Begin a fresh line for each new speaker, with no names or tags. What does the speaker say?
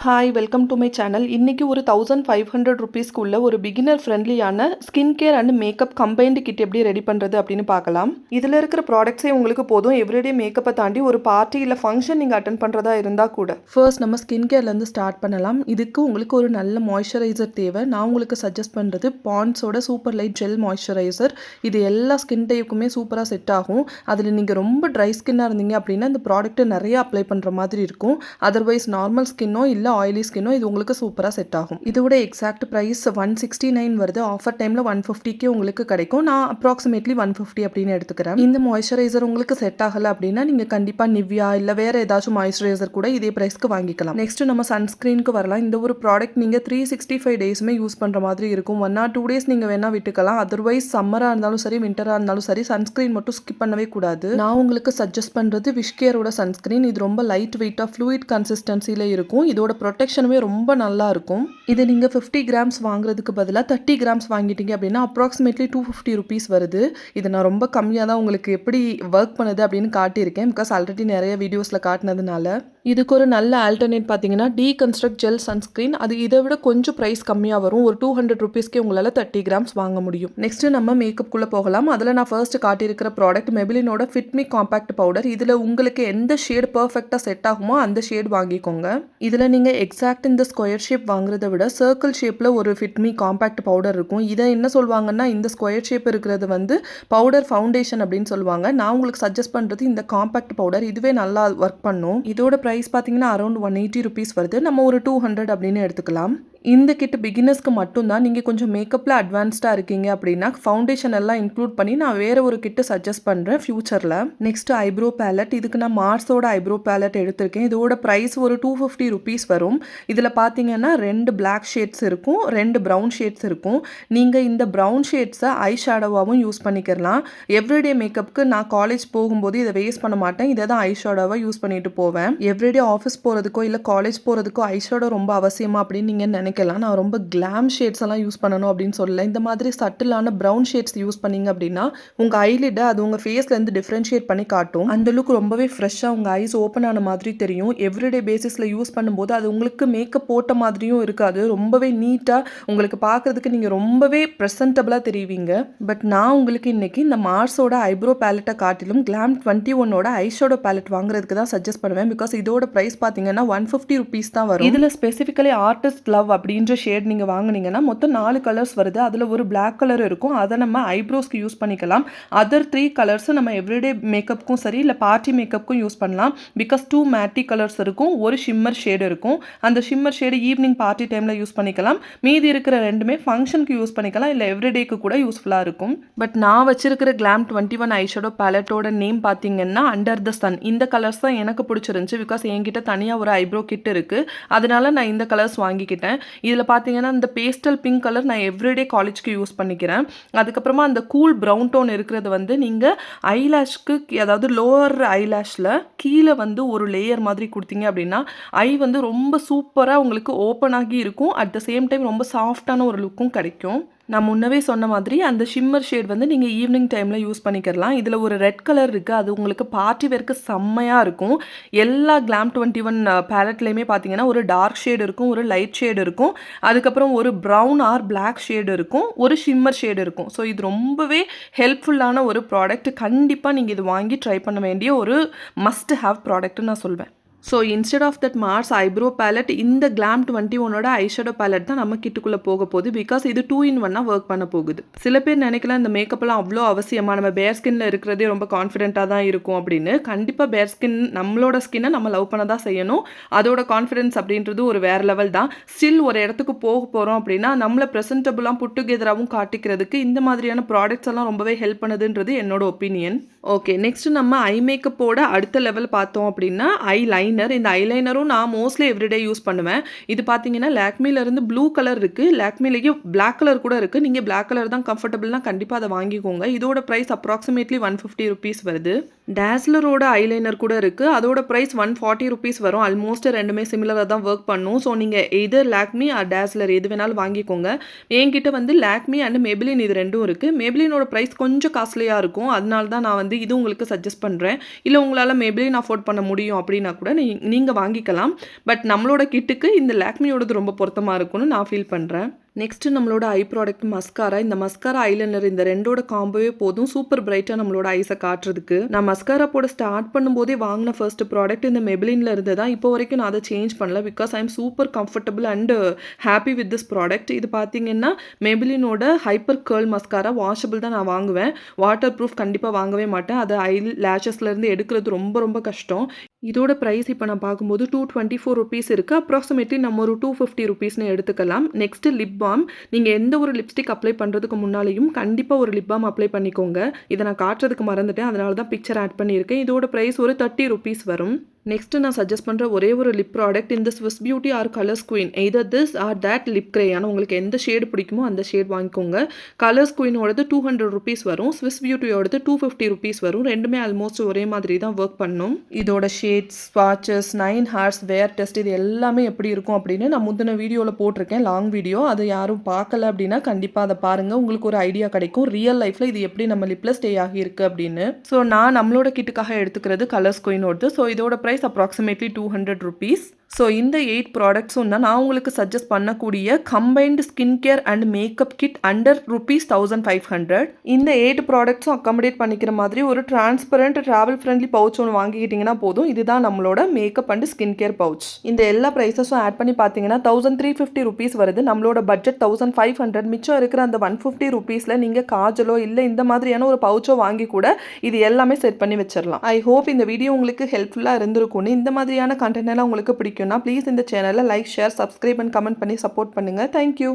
Hi welcome to my channel. இன்றைக்கி ஒரு 1500 ருபீஸ்க்குள்ள ஒரு பிகினர் ஃப்ரெண்ட்லியான skin care and makeup combined kit எப்படி ரெடி பண்ணுறது அப்படின்னு பார்க்கலாம். இதில் இருக்கிற ப்ராடக்ட்ஸே உங்களுக்கு போதும் எவ்ரிடே மேக்கப்பை தாண்டி ஒரு பார்ட்டி இல்லை ஃபங்க்ஷன் நீங்கள் அட்டன் பண்ணுறதா இருந்தால் கூட. ஃபர்ஸ்ட் நம்ம ஸ்கின் கேர்லேருந்து ஸ்டார்ட் பண்ணலாம். இதுக்கு உங்களுக்கு ஒரு நல்ல மாய்ஸ்சரைசர் தேவை. நான் உங்களுக்கு சஜஸ்ட் பண்ணுறது பாண்ட்ஸோட சூப்பர் லைட் ஜெல் மாய்ஸ்சரைசர். இது எல்லா ஸ்கின் டைப்புக்குமே சூப்பராக செட் ஆகும். அதில் நீங்கள் ரொம்ப ட்ரை ஸ்கின்னாக இருந்தீங்க அப்படின்னா இந்த ப்ராடக்ட்டை நிறைய அப்ளை பண்ணுற மாதிரி இருக்கும். அதர்வைஸ் நார்மல் ஸ்கின்னோ இல்லை ஆயிலி ஸ்கின்னோ இது உங்களுக்கு சூப்பராக செட் ஆகும். இதோட எக்ஸாக்ட் ப்ரைஸ் 169 வருது. ஆஃபர் டைமில் 150க்கு உங்களுக்கு கிடைக்கும். நான் அப்ராக்சிமேட்லி 150 அப்படின்னு எடுத்துக்கிறேன். இந்த மாய்ஸ்சரைசர் உங்களுக்கு செட் ஆகலை அப்படின்னா நீங்கள் கண்டிப்பாக நிவ்யா இல்லை வேறு ஏதாச்சும் மாய்ஸ்சரைசர் கூட இதே ப்ரைஸ்க்கு வாங்கிக்கலாம். நெக்ஸ்ட் நம்ம சன்ஸ்க்ரீனுக்கு வரலாம். இந்த ஒரு ப்ராடக்ட் நீங்கள் 365 டேஸுமே யூஸ் பண்ணுற மாதிரி இருக்கும். 1 or 2 டேஸ் நீங்கள் வேணால் விட்டுக்கலாம். அதர்வைஸ் சம்மராக இருந்தாலும் சரி விண்டராக இருந்தாலும் சரி சன்ஸ்க்ரீன் மட்டும் ஸ்கிப் பண்ணவே கூடாது. நான் உங்களுக்கு சஜஸ்ட் பண்ணுறது விஷ்கேரோட சன்ஸ்க்ரீன். இது ரொம்ப லைட் வெயிட்டாக ஃப்ளூயிட் கன்சிஸ்டன்சியில் இருக்கும். இதோட ப்ரொடெக்ஷனுமே ரொம்ப நல்லா இருக்கும். இது நீங்கள் 50 கிராம்ஸ் வாங்குறதுக்கு பதிலாக 30 கிராம்ஸ் வாங்கிட்டீங்க அப்படின்னா அப்ராக்சிமேட்லி 250 ருபீஸ் வருது. இது நான் ரொம்ப கம்மியாக தான் உங்களுக்கு எப்படி ஒர்க் பண்ணுது அப்படின்னு காட்டியிருக்கேன். பிகாஸ் ஆல்ரெடி நிறைய வீடியோஸில் காட்டினதுனால. இதுக்கு ஒரு நல்ல ஆல்டர்னேட் பார்த்தீங்கன்னா டீகன்ஸ்ட்ரக்ட் ஜெல் சன்ஸ்க்ரீன். அது இதை விட கொஞ்சம் ப்ரைஸ் கம்மியாக வரும். ஒரு 200 ருபீஸ்க்கே உங்களால் 30 கிராம்ஸ் வாங்க முடியும். நெக்ஸ்ட்டு நம்ம மேக்கப்புக்குள்ளே போகலாம். அதில் நான் ஃபர்ஸ்ட் காட்டியிருக்கிற ப்ராடக்ட் மெபிலினோட ஃபிட்மி காம்பேக்ட் பவுடர். இதில் உங்களுக்கு எந்த ஷேட் பர்ஃபெக்டாக செட் ஆகுமோ அந்த ஷேட் வாங்கிக்கோங்க. இதில் நீங்கள் எக்ஸாக்ட் இந்த ஸ்கொயர் ஷேப் வாங்குறத விட சர்க்கிள் ஷேப்பில் ஒரு ஃபிட்மி காம்பேக்ட் பவுடர் இருக்கும். இதை என்ன சொல்லுவாங்கன்னா இந்த ஸ்கொயர் ஷேப் இருக்கிறது வந்து பவுடர் ஃபவுண்டேஷன் அப்படின்னு சொல்லுவாங்க. நான் உங்களுக்கு சஜஸ்ட் பண்ணுறது இந்த காம்பேக்ட் பவுடர். இதுவே நல்லா ஒர்க் பண்ணும். இதோட ப்ரைஸ் பார்த்தீங்கன்னா அரௌண்ட் 180 ருபீஸ் வருது. நம்ம ஒரு 200 அப்படின்னு எடுத்துக்கலாம். இந்த கிட் பிகினர்ஸ்க்கு மட்டும்தான். நீங்கள் கொஞ்சம் மேக்கப்பில் அட்வான்ஸ்டாக இருக்கீங்க அப்படின்னா ஃபவுண்டேஷன் எல்லாம் இன்க்ளூட் பண்ணி நான் வேறு ஒரு கிட்டு சஜஸ்ட் பண்ணுறேன் ஃபியூச்சரில். Next eyebrow palette. இதுக்கு நான் மார்ஸோட ஐப்ரோ பேலட் எடுத்திருக்கேன். இதோட ப்ரைஸ் ஒரு 250 ருபீஸ் வரும். இதில் பார்த்தீங்கன்னா 2 பிளாக் ஷேட்ஸ் இருக்கும், 2 ப்ரௌன் ஷேட்ஸ் இருக்கும். நீங்கள் இந்த ப்ரௌன் ஷேட்ஸை ஐ ஷேடோவாகவும் யூஸ் பண்ணிக்கலாம். எவ்ரிடே மேக்கப்புக்கு நான் காலேஜ் போகும்போது இதை வேஸ்ட் பண்ண மாட்டேன். இதை தான் ஐ ஷேடோவாக யூஸ் பண்ணிட்டு போவேன். எவ்ரிடே ஆஃபீஸ் போகிறதுக்கோ இல்லை காலேஜ் போகிறதுக்கோ ஐ ஷேடோ ரொம்ப அவசியமா அப்படின்னு நீங்கள் நினைக்கலாம். நான் ரொம்ப கிளாம் ஷேட்ஸ் எல்லாம் யூஸ் பண்ணணும் அப்படின்னு சொல்லல. இந்த மாதிரி சட்டிலான ப்ரௌன் ஷேட்ஸ் யூஸ் பண்ணீங்க அப்படின்னா உங்கள் ஐலிட்டை அது உங்கள் ஃபேஸ்லேருந்து டிஃப்ரென்ஷியேட் பண்ணி காட்டும். அந்த லுக் ரொம்பவே ஃப்ரெஷ்ஷாக உங்கள் ஐஸ் ஓப்பன் ஆன மாதிரி தெரியும். எவ்ரிடே பேசிஸில் யூஸ் பண்ணும்போது அது உங்களுக்கு மேக்கப் போட்ட மாதிரியும் இருக்காது. ரொம்பவே நீட்டாக உங்களுக்கு பார்க்குறதுக்கு நீங்கள் ரொம்பவே ப்ரெசன்டபுளாக தெரிவிங்க. பட் நான் உங்களுக்கு இன்றைக்கி இந்த மார்ஸோட ஐப்ரோ பேலட்டை காட்டிலும் கிளாம் 21ஓட ஐஷேடோ பேலட் வாங்குறதுக்கு தான் சஜஸ்ட் பண்ணுவேன். பிகாஸ் இதோட ப்ரைஸ் பார்த்தீங்கன்னா 150 ருபீஸ் தான் வரும். இதில் ஸ்பெசிஃபிக்கலி ஆர்டிஸ்ட் லவ் அப்படின்ற ஷேட் நீங்கள் வாங்கினீங்கன்னா மொத்தம் 4 கலர்ஸ் வருது. அதில் ஒரு பிளாக் கலர் இருக்கும். அதை நம்ம ஐப்ரோஸ்க்கு யூஸ் பண்ணிக்கலாம். அதர் 3 கலர்ஸும் நம்ம எவ்ரிடே மேக்கப்புக்கும் சரி இல்லை பார்ட்டி மேக்கப்புக்கும் யூஸ் பண்ணலாம். பிகாஸ் 2 மேட்டி கலர்ஸ் இருக்கும், ஒரு ஷிம்மர் ஷேடு இருக்கும். அந்த ஷிம்மர் ஷேடு ஈவினிங் பார்ட்டி டைமில் யூஸ் பண்ணிக்கலாம். மீதி இருக்கிற ரெண்டுமே ஃபங்க்ஷனுக்கு யூஸ் பண்ணிக்கலாம், இல்லை எவ்ரிடேக்கு கூட யூஸ்ஃபுல்லாக இருக்கும். பட் நான் வச்சிருக்கிற கிளாம் 21 ஐஷேடோ பேலட்டோட நேம் பார்த்தீங்கன்னா அண்டர் த சன். இந்த கலர்ஸ் தான் எனக்கு பிடிச்சிருந்துச்சு. பிகாஸ் என்கிட்ட தனியாக ஒரு ஐப்ரோ கிட் இருக்குது. அதனால நான் இந்த கலர்ஸ் வாங்கிக்கிட்டேன். இதில் பார்த்தீங்கன்னா இந்த பேஸ்டல் பிங்க் கலர் நான் எவ்ரிடே காலேஜ்க்கு யூஸ் பண்ணிக்கிறேன். அதுக்கப்புறமா அந்த கூல் ப்ரௌன் டோன் இருக்கிறது வந்து நீங்கள் ஐலாஷ்க்கு, அதாவது லோவர் ஐலாஷில் கீழே வந்து ஒரு லேயர் மாதிரி கொடுத்தீங்க அப்படின்னா ஐ வந்து ரொம்ப சூப்பராக உங்களுக்கு ஓப்பன் ஆகி இருக்கும். அட் த சேம் டைம் ரொம்ப சாஃப்டான ஒரு லுக்கும் கிடைக்கும். நான் முன்னவே சொன்ன மாதிரி அந்த ஷிம்மர் ஷேட் வந்து நீங்கள் ஈவினிங் டைமில் யூஸ் பண்ணிக்கலாம். இதில் ஒரு ரெட் கலர் இருக்குது. அது உங்களுக்கு பார்ட்டி வேர்க்கு செம்மையாக இருக்கும். எல்லா கிளாம் 21 பேலட்லேயுமே பார்த்தீங்கன்னா ஒரு டார்க் ஷேடு இருக்கும், ஒரு லைட் ஷேடு இருக்கும், அதுக்கப்புறம் ஒரு ப்ரௌன் ஆர் பிளாக் ஷேடு இருக்கும், ஒரு ஷிம்மர் ஷேடு இருக்கும். ஸோ இது ரொம்பவே ஹெல்ப்ஃபுல்லான ஒரு ப்ராடக்ட். கண்டிப்பாக நீங்கள் இது வாங்கி ட்ரை பண்ண வேண்டிய ஒரு மஸ்ட் ஹேவ் ப்ராடக்ட்னு நான் சொல்வேன். So instead of that Mars eyebrow palette இந்த கிளாம் 21ஓட ஐஷேடோ பேலட் தான் நம்ம கிட்டுக்குள்ளே போக போகுது. பிகாஸ் இது 2-in-1 ஒர்க் பண்ண போகுது. சில பேர் நினைக்கலாம் இந்த மேக்கப்லாம் அவ்வளோ அவசியமாக, நம்ம பேர் ஸ்கின்ல இருக்கிறதே ரொம்ப கான்ஃபிடென்ட்டாக தான் இருக்கும் அப்படின்னு. கண்டிப்பாக பேர் ஸ்கின் நம்மளோட ஸ்கின்னை நம்ம லவ் பண்ண தான் செய்யணும். அதோட கான்ஃபிடென்ஸ் அப்படின்றது ஒரு வேறு லெவல் தான். ஸ்டில் ஒரு இடத்துக்கு போக போகிறோம் அப்படின்னா நம்மளை ப்ரெசென்டபுளாக புட் டுகெதராகவும் காட்டிக்கிறதுக்கு இந்த மாதிரியான ப்ராடக்ட்ஸ் எல்லாம் ரொம்பவே ஹெல்ப் பண்ணுதுன்றது என்னோட ஒப்பீனியன். ஓகே, நெக்ஸ்ட் நம்ம ஐ மேக்கப்போட அடுத்த லெவல் பார்த்தோம் அப்படின்னா ஐ லைனர். இந்த ஐலைனரும் நான் மோஸ்ட்லி எவ்ரிடே யூஸ் பண்ணுவேன். இது பார்த்தீங்கன்னா லாக்மிலேருந்து ப்ளூ கலர் இருக்குது, லாக்மிலேயே பிளாக் கலர் கூட இருக்குது. நீங்கள் பிளாக் கலர் தான் கம்ஃபர்டபுள்னா கண்டிப்பாக அதை வாங்கிக்கோங்க. இதோட ப்ரைஸ் அப்ராக்சிமேட்லி 150 ருபீஸ் வருது. டேஸ்லரோட ஐலைனர் கூட இருக்குது. அதோட ப்ரைஸ் 140 ருபீஸ் வரும். ஆல்மோஸ்ட் ரெண்டுமே சிமிலராக தான் ஒர்க் பண்ணும். ஸோ நீங்கள் எய்தர் லாக்மி ஆர் டேஸ்லர் எது வேணாலும் வாங்கிக்கோங்க. என்கிட்ட வந்து லாக்மி அண்ட் மேபிலின் இது ரெண்டும் இருக்குது. மேபிலினோட ப்ரைஸ் கொஞ்சம் காஸ்ட்லியாக இருக்கும். அதனால தான் நான் வந்து இது உங்களுக்கு சஜஸ்ட் பண்ணுறேன். இல்லை உங்களால் மேபிலின் அஃபோர்ட் பண்ண முடியும் அப்படின்னா கூட நீங்கள் வாங்கிக்கலாம். பட் நம்மளோட கிட்டுக்கு இந்த லாக்மியோடது ரொம்ப பொருத்தமாக இருக்கும்னு நான் ஃபீல் பண்ணுறேன். நெக்ஸ்ட்டு நம்மளோட ஐ ப்ராடக்ட் மஸ்காரா. இந்த மஸ்காரா ஐலைனர் இந்த ரெண்டோட காம்போவே போதும் சூப்பர் பிரைட்டாக நம்மளோட ஐஸை காட்டுறதுக்கு. நான் மஸ்காரா போட ஸ்டார்ட் பண்ணும்போதே வாங்கின ஃபர்ஸ்ட் ப்ராடக்ட் இந்த மெபிலினில் இருந்து தான். இப்போ வரைக்கும் நான் அதை சேஞ்ச் பண்ணல. Because I am super comfortable and happy with this product. இது பார்த்தீங்கன்னா மெபிலினோட ஹைப்பர் கேர்ள் மஸ்காரா வாஷபிள் தான் நான் வாங்குவேன். வாட்டர் ப்ரூஃப் கண்டிப்பாக வாங்கவே மாட்டேன். அது ஐ லேஷஸ்லேருந்து எடுக்கிறது ரொம்ப ரொம்ப கஷ்டம். இதோட ப்ரைஸ் இப்போ நான் பார்க்கும்போது 224 ருபீஸ் இருக்குது. அப்ராக்சிமேட்லி நம்ம ஒரு 250 ருபீஸ்னு எடுத்துக்கலாம். Next lip balm. நீங்கள் எந்த ஒரு லிப்ஸ்டிக் அப்ளை பண்ணுறதுக்கு முன்னாலேயும் கண்டிப்பாக ஒரு லிப் பாம் அப்ளை பண்ணிக்கோங்க. இதை நான் காட்டுறதுக்கு மறந்துட்டேன், அதனால தான் பிக்சர் ஆட் பண்ணியிருக்கேன். இதோட ப்ரைஸ் ஒரு 30 ருபீஸ் வரும். நெக்ஸ்ட்டு நான் சஜஸ்ட் பண்ணுற ஒரே ஒரு லிப் ப்ராடக்ட் இந்த Swiss Beauty or Colors Queen. Either this or that lip crayon. உங்களுக்கு எந்த ஷேடு பிடிக்குமோ அந்த ஷேட் வாங்கிக்கோங்க. கலர்ஸ் குயினோடது 200 ருபீஸ் வரும். ஸ்விஸ் பியூட்டியோடது 250 ருபீஸ் வரும். ரெண்டுமே ஆல்மோஸ்ட் ஒரே மாதிரி தான் ஒர்க் பண்ணும். இதோட ஷேட்ஸ், ஸ்வாட்சஸ், 9 ஹார்ஸ் வேர் டெஸ்ட் இது எல்லாமே எப்படி இருக்கும் அப்படின்னு நான் முந்தின வீடியோவில் போட்டிருக்கேன், லாங் வீடியோ. அது யாரும் பார்க்கல அப்படின்னா கண்டிப்பாக அதை பாருங்கள். உங்களுக்கு ஒரு ஐடியா கிடைக்கும் ரியல் லைஃப்பில் இது எப்படி நம்ம லிப்பில் ஸ்டே ஆகியிருக்கு அப்படின்னு. ஸோ நான் நம்மளோட கிட்டுக்காக எடுத்துக்கிறது கலர்ஸ் குயினோடது. ஸோ இதோட ப்ரைஸ் approximately 200 rupees. ஸோ இந்த 8 ப்ராடக்ட்ஸும் தான் நான் உங்களுக்கு சஜஸ்ட் பண்ணக்கூடிய combined skin care and makeup kit under ₹1500. இந்த 8 ப்ராடக்ட்ஸும் அக்காமடேட் பண்ணிக்கிற மாதிரி ஒரு டிரான்ஸ்பரண்ட் ட்ராவல் ஃப்ரெண்ட்லி பவுச் ஒன்று வாங்கிக்கிட்டிங்கன்னா போதும். இதுதான் நம்மளோட makeup and skin care pouch. இந்த எல்லா ப்ரைஸஸும் ஆட் பண்ணி பார்த்தீங்கன்னா 1350 ருபீஸ் வருது. நம்மளோட பட்ஜெட் 1500. மிச்சம் இருக்கிற அந்த 150 ருபீஸில் நீங்கள் காஜலோ இல்லை இந்த மாதிரியான ஒரு பவுச்சோ வாங்கி கூட இது எல்லாமே செட் பண்ணி வச்சிடலாம். ஐ ஹோப் இந்த வீடியோ உங்களுக்கு ஹெல்ப்ஃபுல்லாக இருந்திருக்கும்னு. இந்த மாதிரியான கண்டென்ட் எல்லாம் உங்களுக்கு பிடிக்கும் ப்ளீஸ் இந்த சேனலை like, share, subscribe and comment பண்ணி சப்போர்ட் பண்ணுங்கள். தேங்க்யூ.